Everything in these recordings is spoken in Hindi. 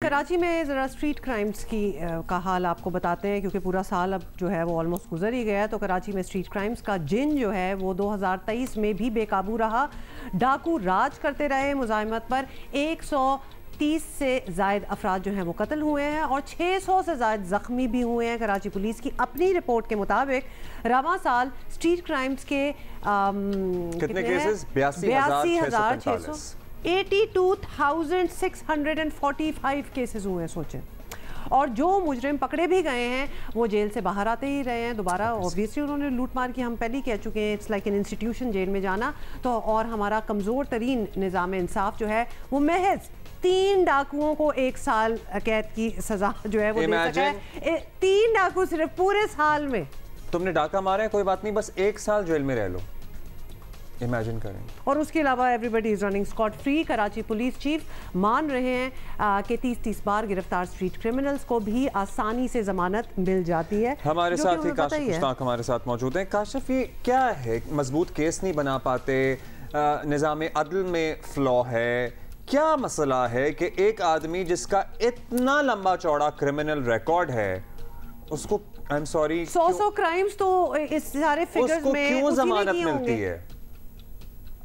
कराची में ज़रा स्ट्रीट क्राइम्स की का हाल आपको बताते हैं, क्योंकि पूरा साल अब जो है वो ऑलमोस्ट गुजर ही गया है। तो कराची में स्ट्रीट क्राइम्स का जिन जो है वो 2023 में भी बेकाबू रहा। डाकू राज करते रहे मुजाहिमत पर। 130 से ज़ायद अफराद जो हैं वो कत्ल हुए हैं और 600 से ज़ायद ज़ख्मी भी हुए हैं। कराची पुलिस की अपनी रिपोर्ट के मुताबिक रवां साल स्ट्रीट क्राइम्स के कितने केसेस? 82,645 82,645 केसेस हुए हैं, सोचें। और जो मुजरिम पकड़े भी गए हैं वो जेल से बाहर आते ही रहे हैं दोबारा। ऑब्वियसली उन्होंने लूट मार की, हम पहले ही कह चुके हैं, it's like an institution jail में जाना। तो और हमारा कमज़ोर तरीन निज़ाम इंसाफ जो है वो महज 3 डाकुओं को 1 साल कैद की सजा जो है वो दे सका है। 3 डाकू सिर्फ पूरे साल में। तुमने डाका मारा है, कोई बात नहीं, बस 1 साल जेल में रह लो, इमेजिन करें। और उसके अलावा everybody is running scot free. Karachi police chief मान रहे हैं कि 30 बार गिरफ्तार स्ट्रीट क्रिमिनल्स को भी आसानी से जमानत मिल जाती है। हमारे साथ ही काशिफ मुश्ताक हमारे साथ मौजूद हैं। काशिफ, ये क्या है, मजबूत केस नहीं बना पाते, निज़ाम अदल में फ्लॉ है, क्या मसला है कि एक आदमी जिसका इतना लंबा चौड़ा क्रिमिनल रिकॉर्ड है उसको, आई एम सॉरी, 100 क्राइम्स तो इस सारे फिगर्स में क्यों जमानत मिलती है?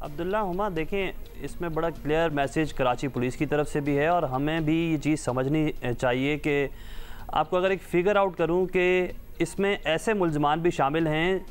अब्दुल्ला हुमा, देखें, इसमें बड़ा क्लियर मैसेज कराची पुलिस की तरफ से भी है और हमें भी ये चीज़ समझनी चाहिए कि आपको अगर एक फ़िगर आउट करूं कि इसमें ऐसे मुल्ज़मान भी शामिल हैं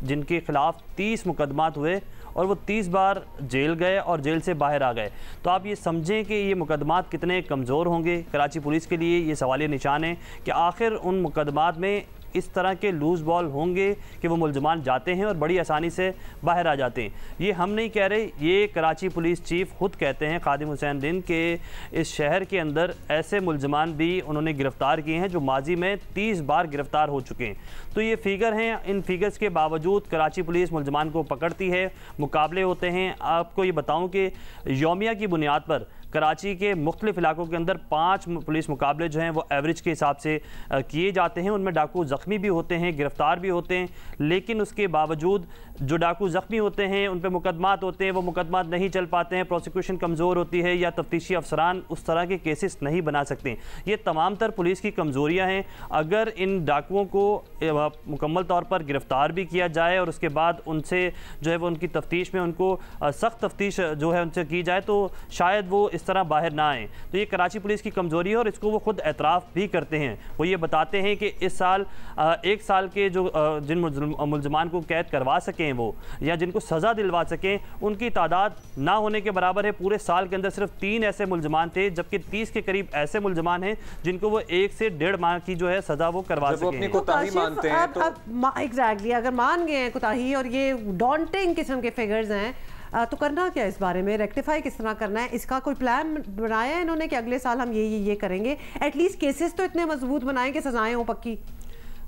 जिनके ख़िलाफ़ 30 मुकदमात हुए और वो 30 बार जेल गए और जेल से बाहर आ गए। तो आप ये समझें कि ये मुकदमात कितने कमज़ोर होंगे। कराची पुलिस के लिए ये सवालिया निशान है कि आखिर उन मुकदमात में इस तरह के लूज़ बॉल होंगे कि वो मुल्ज़मान जाते हैं और बड़ी आसानी से बाहर आ जाते हैं। ये हम नहीं कह रहे, ये कराची पुलिस चीफ खुद कहते हैं, खादिम हुसैन दिन, के इस शहर के अंदर ऐसे मुल्ज़मान भी उन्होंने गिरफ़्तार किए हैं जो माजी में 30 बार गिरफ़्तार हो चुके हैं। तो ये फ़िगर हैं, इन फिगर्स के बावजूद कराची पुलिस मुल्ज़मान को पकड़ती है, मुकाबले होते हैं। आपको ये बताऊँ कि यौमिया की बुनियाद पर कराची के मुख्तलिफ इलाकों के अंदर 5 पुलिस मुकाबले जो हैं वो एवरेज के हिसाब से किए जाते हैं। उनमें डाकू ज़ख्मी भी होते हैं, गिरफ़्तार भी होते हैं, लेकिन उसके बावजूद जो डाकू ज़ख्मी होते हैं उन पर मुकदमात होते हैं, वो मुकदमात नहीं चल पाते हैं, प्रोसिक्यूशन कमज़ोर होती है या तफ्तीशी अफसरान उस तरह के केसेस नहीं बना सकते। ये तमाम तर पुलिस की कमज़ोरियाँ हैं। अगर इन डाकुओं को मुकम्मल तौर पर गिरफ़्तार भी किया जाए और उसके बाद उनसे जो है वो उनकी तफ्तीश में उनको सख्त तफ्तीश जो है उनसे की जाए तो शायद वो इस तरह बाहर ना आए। तो ये कराची पुलिस की कमज़ोरी है और इसको वो खुद एतराफ़ भी करते हैं। वो ये बताते हैं कि इस साल 1 साल के जो जिन मुल्ज़मान को कैद करवा सकें वो या जिनको सज़ा दिलवा सकें, उनकी तादाद ना होने के बराबर है। पूरे साल के अंदर सिर्फ 3 ऐसे मुल्ज़मान थे, जबकि 30 के करीब ऐसे मुल्ज़मान हैं जिनको वो 1 से 1.5 माह की जो है सज़ा वो करवा सकें। अपनी कोताही मानते हैं तो एग्जैक्टली अगर मान गए हैं कोताही और ये डॉन्टिंग किस्म के फिगर्स हैं तो करना क्या, इस बारे में रेक्टिफाई किस तरह करना है, इसका कोई प्लान बनाया है इन्होंने कि अगले साल हम ये करेंगे? एटलीस्ट केसेस तो इतने मजबूत बनाएं कि सजाएं हो पक्की।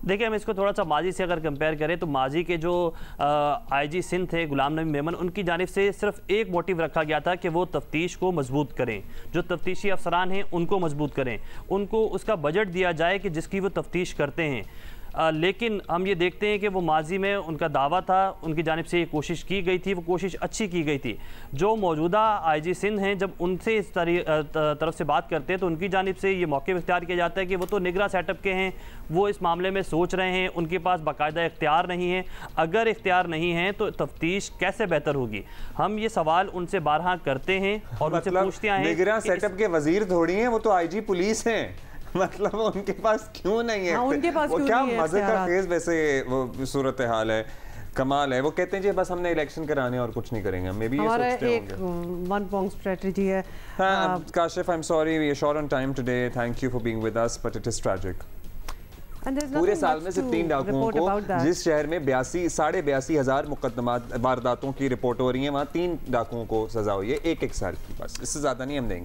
देखिए, हम इसको थोड़ा सा माजी से अगर कंपेयर करें तो माजी के जो आईजी सिंध थे गुलाम नबी मेमन, उनकी जानिब से सिर्फ एक मोटिव रखा गया था कि वो तफ्तीश को मजबूत करें, जो तफ्तीशी अफसरान हैं उनको मजबूत करें, उनको उसका बजट दिया जाए कि जिसकी वो तफ्तीश करते हैं। लेकिन हम ये देखते हैं कि वो माजी में उनका दावा था, उनकी जानिब से ये कोशिश की गई थी, वो कोशिश अच्छी की गई थी। जो मौजूदा आईजी सिंध हैं, जब उनसे इस तरफ से बात करते हैं तो उनकी जानिब से ये मौक़िफ़ इख्तियार किया जाता है कि वो तो निगरां सेटअप के हैं, वो इस मामले में सोच रहे हैं, उनके पास बाकायदा इख्तियार नहीं है। अगर इख्तियार नहीं है तो तफ्तीश कैसे बेहतर होगी? हम ये सवाल उनसे बारहा करते हैं और उनसे पूछते हैं। निगरां सेटअप के वजीर थोड़ी हैं, वो तो आईजी पुलिस हैं। मतलब उनके पास क्यों नहीं है? उनके पास वो क्यों क्या नहीं है? मजे का फेज, वैसे वो सूरत हाल है, कमाल है। वो कहते हैं जी बस हमने इलेक्शन कराने और कुछ नहीं करेंगे। मे बी हमारा एक वन पॉइंट स्ट्रेटजी है। Kashif, I am sorry, we are short on time today, thank you for being with us, but it is tragic. पूरे साल में सिर्फ 3 डाकुओं को, जिस शहर में 82,500 मुकदमात वारदातों की रिपोर्ट हो रही है, वहाँ 3 डाकुओं को सजा हुई है 1 साल की। बस इससे ज्यादा नहीं हम देंगे।